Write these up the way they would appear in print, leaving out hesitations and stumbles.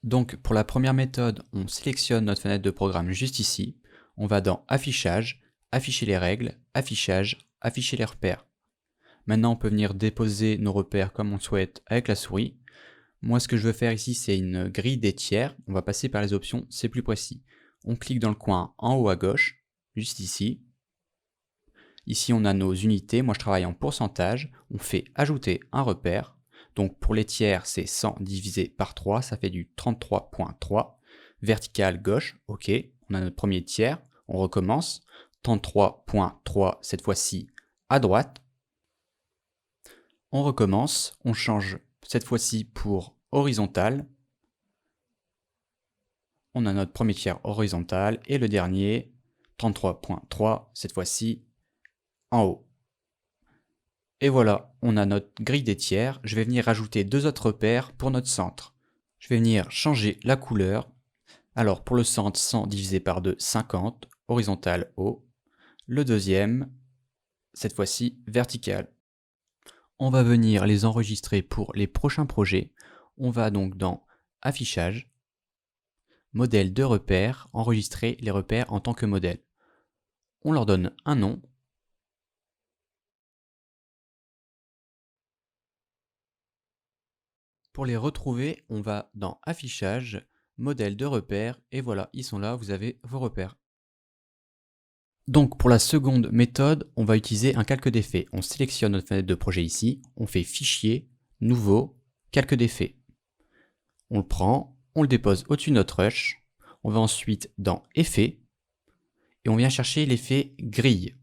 Donc pour la première méthode, on sélectionne notre fenêtre de programme juste ici. On va dans Affichage, Afficher les règles, Affichage, Afficher les repères. Maintenant on peut venir déposer nos repères comme on le souhaite avec la souris. Moi ce que je veux faire ici c'est une grille des tiers. On va passer par les options, c'est plus précis. On clique dans le coin en haut à gauche, juste ici. Ici on a nos unités, moi je travaille en pourcentage. On fait ajouter un repère. Donc pour les tiers, c'est 100 divisé par 3, ça fait du 33.3. Vertical gauche, ok, on a notre premier tiers, on recommence. 33.3 cette fois-ci à droite. On recommence, on change cette fois-ci pour horizontal. On a notre premier tiers horizontal et le dernier, 33.3, cette fois-ci en haut. Et voilà, on a notre grille des tiers. Je vais venir ajouter deux autres repères pour notre centre. Je vais venir changer la couleur. Alors pour le centre, 100 divisé par 2, 50, horizontal haut. Le deuxième, cette fois-ci vertical. On va venir les enregistrer pour les prochains projets. On va donc dans Affichage, Modèle de repères, enregistrer les repères en tant que modèle. On leur donne un nom. Pour les retrouver, on va dans Affichage, Modèle de repères, et voilà, ils sont là, vous avez vos repères. Donc pour la seconde méthode, on va utiliser un calque d'effets. On sélectionne notre fenêtre de projet ici, on fait Fichier, Nouveau, Calque d'effets. On le prend, on le dépose au-dessus de notre rush, on va ensuite dans Effets, et on vient chercher l'effet grille.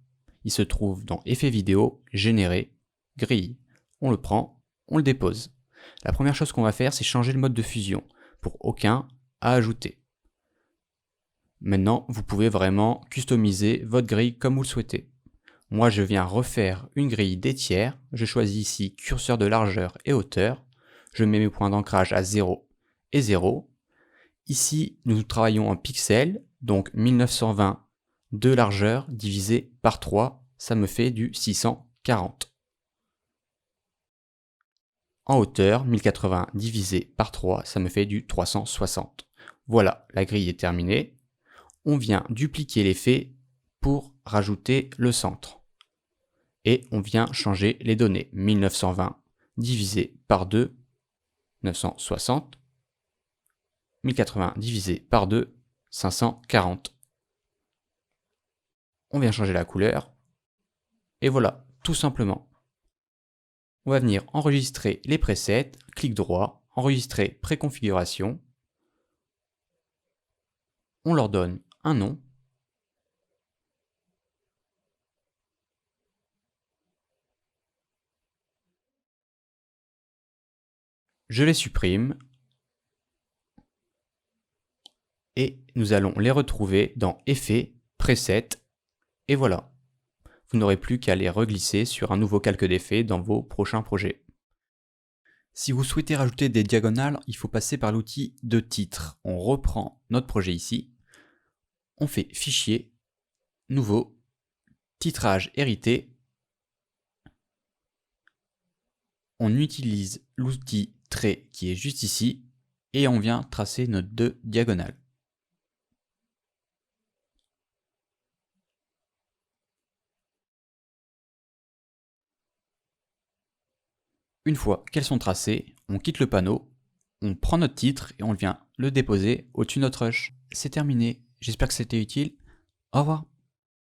Il se trouve dans Effet vidéo, Générer, grille. On le prend, on le dépose. La première chose qu'on va faire, c'est changer le mode de fusion, pour aucun à ajouter. Maintenant, vous pouvez vraiment customiser votre grille comme vous le souhaitez. Moi, je viens refaire une grille des tiers. Je choisis ici curseur de largeur et hauteur. Je mets mes points d'ancrage à 0 et 0. Ici, nous travaillons en pixels, donc 1920 de largeur divisé par 3, ça me fait du 640. En hauteur, 1080 divisé par 3, ça me fait du 360. Voilà, la grille est terminée. On vient dupliquer l'effet pour rajouter le centre. Et on vient changer les données. 1920 divisé par 2, 960. 1080 divisé par 2, 540. On vient changer la couleur. Et voilà, tout simplement. On va venir enregistrer les presets, clic droit, enregistrer préconfiguration. On leur donne un nom. Je les supprime. Et nous allons les retrouver dans Effets, Presets, et voilà. Vous n'aurez plus qu'à les reglisser sur un nouveau calque d'effets dans vos prochains projets. Si vous souhaitez rajouter des diagonales, il faut passer par l'outil de titre. On reprend notre projet ici, on fait Fichier, Nouveau, Titrage hérité, on utilise l'outil Trait qui est juste ici, et on vient tracer nos deux diagonales. Une fois qu'elles sont tracées, on quitte le panneau, on prend notre titre et on vient le déposer au-dessus de notre rush. C'est terminé, j'espère que c'était utile. Au revoir.